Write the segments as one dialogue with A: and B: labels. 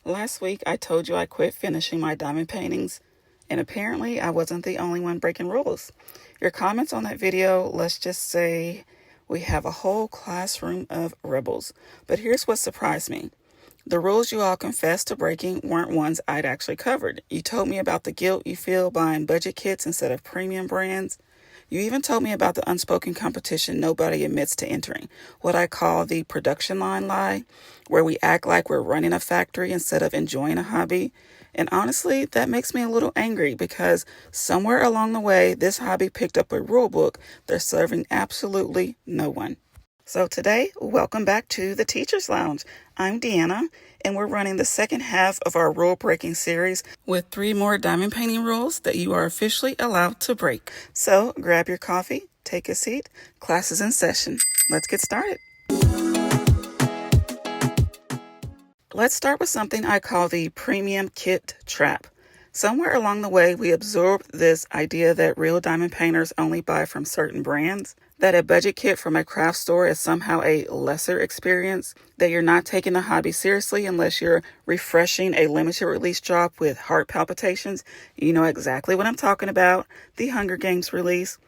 A: Last week, I told you I quit finishing my diamond paintings, and apparently I wasn't the only one breaking rules. Your comments on that video, let's just say we have a whole classroom of rebels. But here's what surprised me. The rules you all confessed to breaking weren't ones I'd actually covered. You told me about the guilt you feel buying budget kits instead of premium brands. You even told me about the unspoken competition nobody admits to entering, what I call the production line lie, where we act like we're running a factory instead of enjoying a hobby. And honestly, that makes me a little angry because somewhere along the way, this hobby picked up a rule book that's serving absolutely no one. So today, welcome back to the Teacher's Lounge. I'm Deanna, and we're running the second half of our rule-breaking series with 3 more diamond painting rules that you are officially allowed to break. So grab your coffee, take a seat, class is in session. Let's get started. Let's start with something I call the premium kit trap. Somewhere along the way, we absorbed this idea that real diamond painters only buy from certain brands, that a budget kit from a craft store is somehow a lesser experience, that you're not taking the hobby seriously unless you're refreshing a limited release drop with heart palpitations. You know exactly what I'm talking about, the Hunger Games release.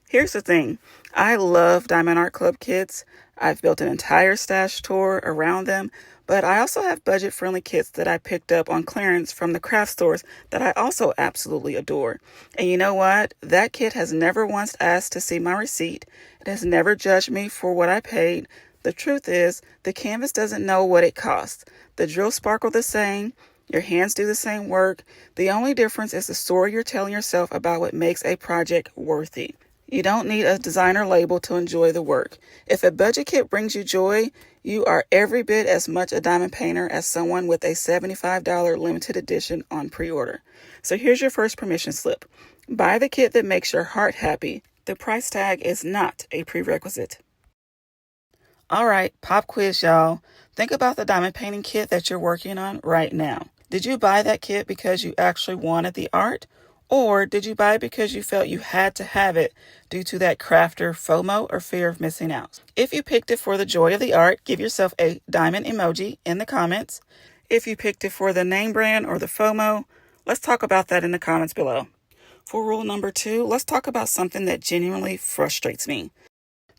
A: Here's the thing. I love Diamond Art Club kits. I've built an entire stash tour around them, but I also have budget-friendly kits that I picked up on clearance from the craft stores that I also absolutely adore. And you know what? That kit has never once asked to see my receipt. It has never judged me for what I paid. The truth is, the canvas doesn't know what it costs. The drills sparkle the same. Your hands do the same work. The only difference is the story you're telling yourself about what makes a project worthy. You don't need a designer label to enjoy the work. If a budget kit brings you joy, you are every bit as much a diamond painter as someone with a $75 limited edition on pre-order. So here's your first permission slip. Buy the kit that makes your heart happy. The price tag is not a prerequisite. All right, pop quiz, y'all. Think about the diamond painting kit that you're working on right now. Did you buy that kit because you actually wanted the art? Or did you buy it because you felt you had to have it due to that crafter FOMO or fear of missing out? If you picked it for the joy of the art, give yourself a diamond emoji in the comments. If you picked it for the name brand or the FOMO, let's talk about that in the comments below. For rule number 2, let's talk about something that genuinely frustrates me.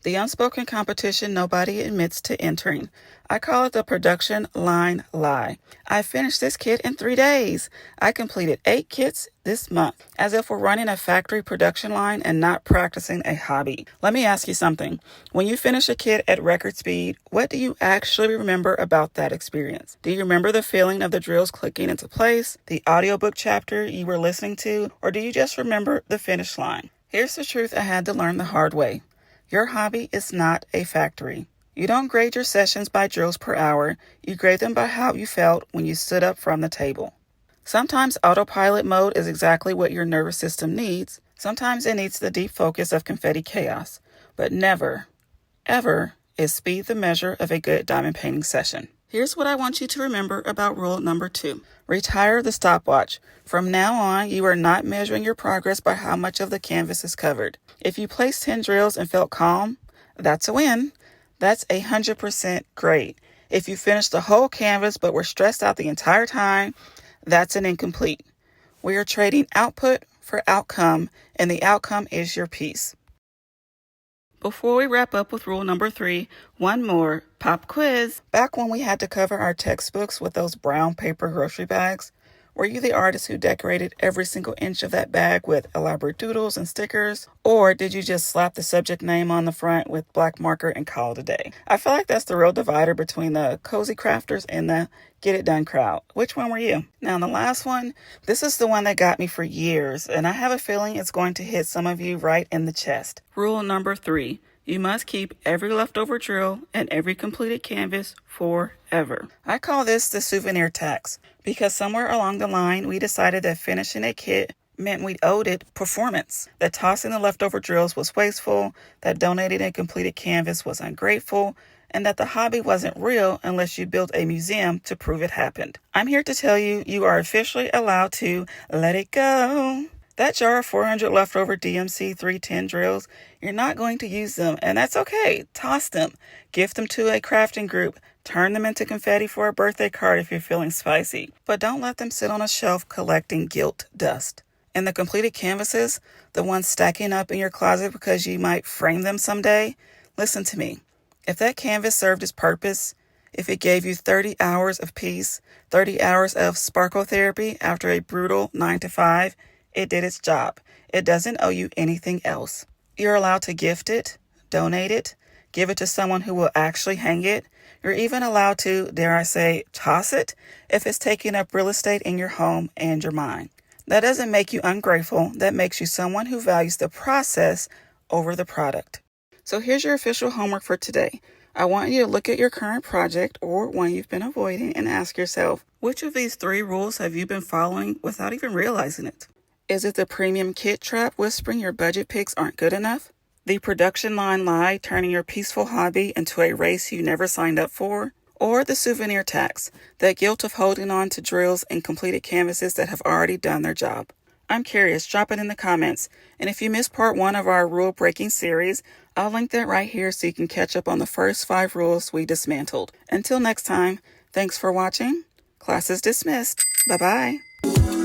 A: The unspoken competition nobody admits to entering. I call it the production line lie. I finished this kit in 3 days. I completed 8 kits this month, as if we're running a factory production line and not practicing a hobby. Let me ask you something. When you finish a kit at record speed, what do you actually remember about that experience? Do you remember the feeling of the drills clicking into place, the audiobook chapter you were listening to, or do you just remember the finish line? Here's the truth I had to learn the hard way. Your hobby is not a factory. You don't grade your sessions by drills per hour. You grade them by how you felt when you stood up from the table. Sometimes autopilot mode is exactly what your nervous system needs. Sometimes it needs the deep focus of confetti chaos. But never, ever is speed the measure of a good diamond painting session. Here's what I want you to remember about rule number 2. Retire the stopwatch. From now on, you are not measuring your progress by how much of the canvas is covered. If you placed 10 drills and felt calm, that's a win. That's 100% great. If you finished the whole canvas but were stressed out the entire time, that's an incomplete. We are trading output for outcome, and the outcome is your peace. Before we wrap up with rule number 3, one more pop quiz. Back when we had to cover our textbooks with those brown paper grocery bags, were you the artist who decorated every single inch of that bag with elaborate doodles and stickers? Or did you just slap the subject name on the front with black marker and call it a day? I feel like that's the real divider between the cozy crafters and the get it done crowd. Which one were you? Now, the last one, this is the one that got me for years, and I have a feeling it's going to hit some of you right in the chest. Rule number 3. You must keep every leftover drill and every completed canvas forever. I call this the Souvenir Tax because somewhere along the line, we decided that finishing a kit meant we owed it performance, that tossing the leftover drills was wasteful, that donating a completed canvas was ungrateful, and that the hobby wasn't real unless you built a museum to prove it happened. I'm here to tell you, you are officially allowed to let it go. That jar of 400 leftover DMC 310 drills, you're not going to use them, and that's okay. Toss them. Gift them to a crafting group. Turn them into confetti for a birthday card if you're feeling spicy, but don't let them sit on a shelf collecting guilt dust. And the completed canvases, the ones stacking up in your closet because you might frame them someday, listen to me. If that canvas served its purpose, if it gave you 30 hours of peace, 30 hours of sparkle therapy after a brutal 9 to 5, it did its job. It doesn't owe you anything else. You're allowed to gift it, donate it, give it to someone who will actually hang it. You're even allowed to, dare I say, toss it if it's taking up real estate in your home and your mind. That doesn't make you ungrateful. That makes you someone who values the process over the product. So here's your official homework for today. I want you to look at your current project or one you've been avoiding and ask yourself, which of these 3 rules have you been following without even realizing it? Is it the premium kit trap whispering your budget picks aren't good enough? The production line lie turning your peaceful hobby into a race you never signed up for? Or the souvenir tax, that guilt of holding on to drills and completed canvases that have already done their job? I'm curious, drop it in the comments. And if you missed part 1 of our rule breaking series, I'll link that right here so you can catch up on the first 5 rules we dismantled. Until next time, thanks for watching. Class is dismissed. Bye-bye.